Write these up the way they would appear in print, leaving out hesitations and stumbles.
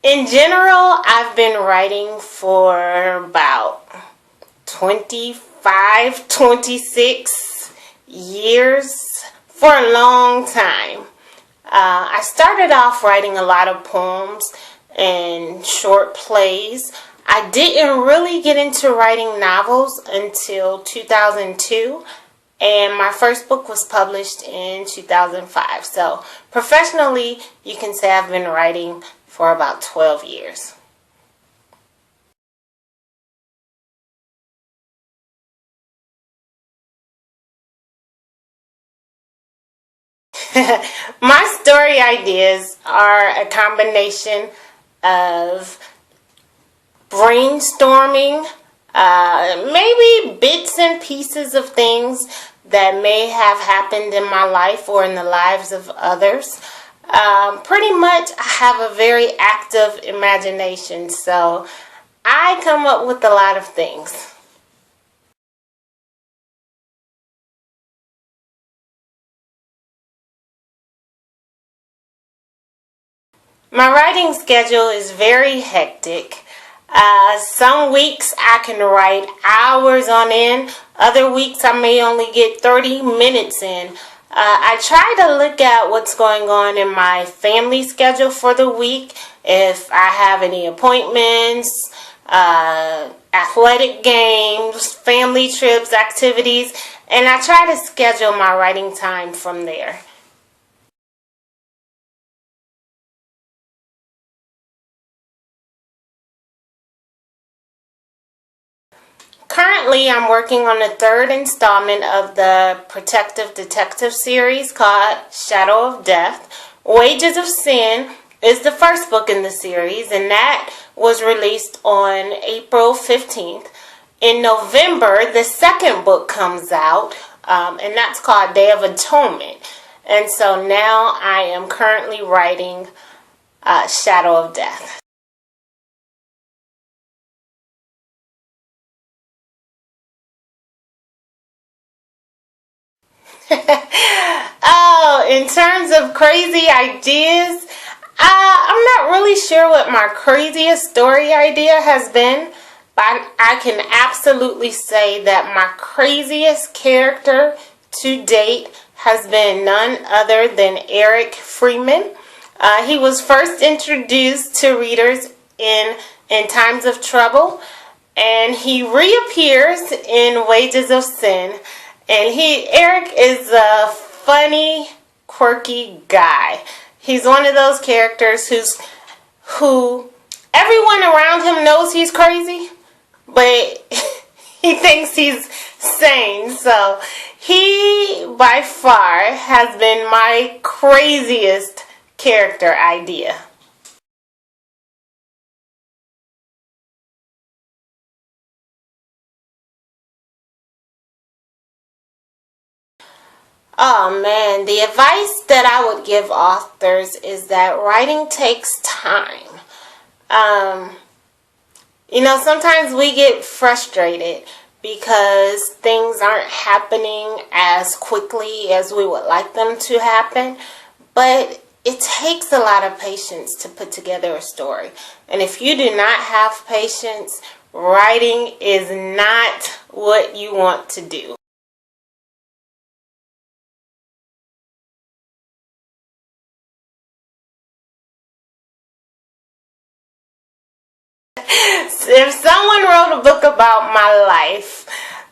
In general, I've been writing for about 25, 26 years, for a long time. I started off writing a lot of poems and short plays. I didn't really get into writing novels until 2002, and my first book was published in 2005. So professionally, you can say I've been writing for about 12 years. My story ideas are a combination of brainstorming, maybe bits and pieces of things that may have happened in my life or in the lives of others. Pretty much I have a very active imagination, so I come up with a lot of things. My writing schedule is very hectic. Some weeks I can write hours on end. Other weeks I may only get 30 minutes in. I try to look at what's going on in my family schedule for the week. If I have any appointments, athletic games, family trips, activities, and I try to schedule my writing time from there. Currently, I'm working on the third installment of the Protective Detective series called Shadow of Death. Wages of Sin is the first book in the series, and that was released on April 15th. In November, the second book comes out, and that's called Day of Atonement. And so now I am currently writing Shadow of Death. Oh, in terms of crazy ideas, I'm not really sure what my craziest story idea has been, but I can absolutely say that my craziest character to date has been none other than Eric Freeman. He was first introduced to readers in Times of Trouble, and he reappears in Wages of Sin. And Eric is a funny, quirky guy. He's one of those characters who everyone around him knows he's crazy, but he thinks he's sane. So he, by far, has been my craziest character idea. Oh man, the advice that I would give authors is that writing takes time. Um, Sometimes we get frustrated because things aren't happening as quickly as we would like them to happen, but it takes a lot of patience to put together a story. And if you do not have patience, writing is not what you want to do. If someone wrote a book about my life,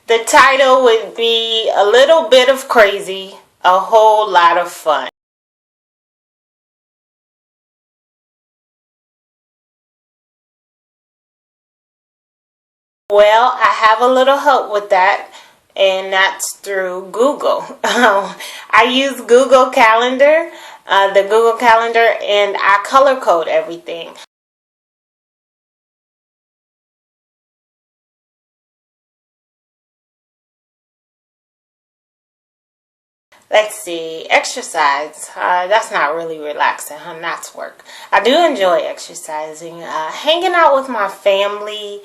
the title would be A Little Bit of Crazy, A Whole Lot of Fun. Well, I have a little help with that, and that's through Google. I use Google Calendar, the Google Calendar, and I color code everything. Let's see, exercise. That's not really relaxing, huh? That's work. I do enjoy exercising, hanging out with my family,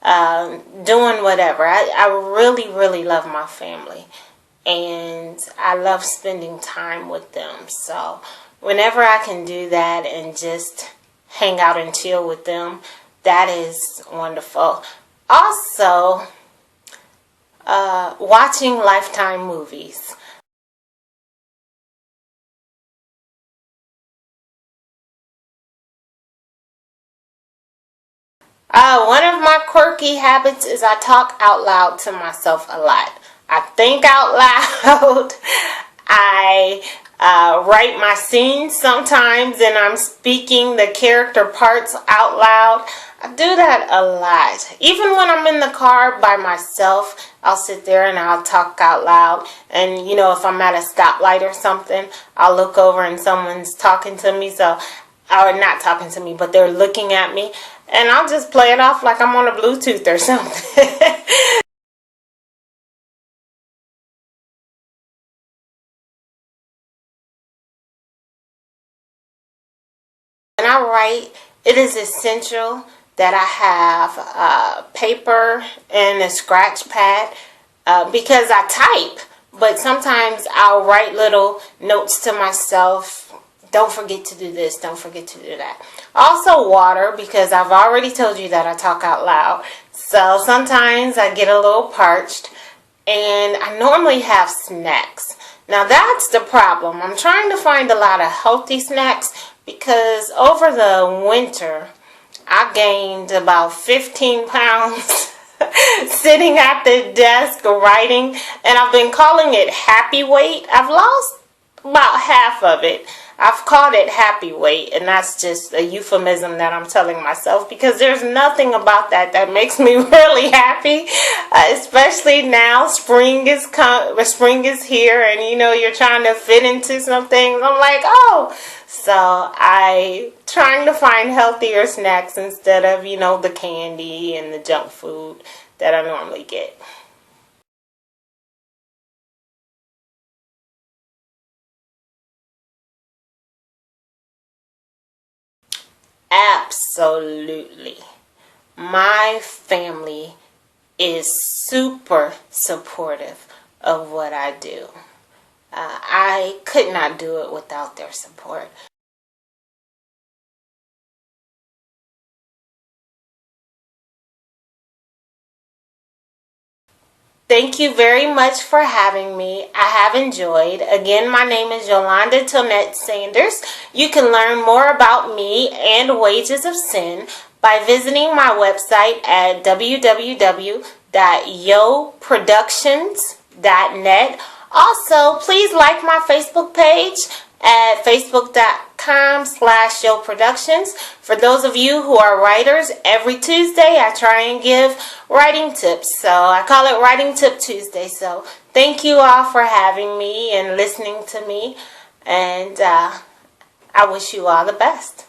doing whatever. I really, really love my family, and I love spending time with them. So whenever I can do that and just hang out and chill with them, that is wonderful. Also, watching Lifetime movies. One of my quirky habits is I talk out loud to myself a lot. I think out loud. I write my scenes sometimes and I'm speaking the character parts out loud. I do that a lot. Even when I'm in the car by myself, I'll sit there and I'll talk out loud. And if I'm at a stoplight or something, I'll look over and someone's talking to me, or not talking to me, but they're looking at me, and I'll just play it off like I'm on a Bluetooth or something. When I write, it is essential that I have paper and a scratch pad because I type, but sometimes I'll write little notes to myself. Don't forget to do this. Don't forget to do that. Also water, because I've already told you that I talk out loud. So sometimes I get a little parched. And I normally have snacks. Now that's the problem. I'm trying to find a lot of healthy snacks because over the winter I gained about 15 pounds sitting at the desk writing, and I've been calling it happy weight. I've lost about half of it. I've called it happy weight, and that's just a euphemism that I'm telling myself because there's nothing about that makes me really happy, especially now. Spring is here, and you're trying to fit into some things. I'm like, oh, so I trying to find healthier snacks instead of the candy and the junk food that I normally get. Absolutely. My family is super supportive of what I do. I could not do it without their support. Thank you very much for having me. I have enjoyed. Again, my name is Yolonda Tonette Sanders. You can learn more about me and Wages of Sin by visiting my website at www.yoproductions.net. Also, please like my Facebook page at facebook.com/yoproductions. For those of you who are writers, every Tuesday I try and give writing tips. So I call it Writing Tip Tuesday. So thank you all for having me and listening to me. And I wish you all the best.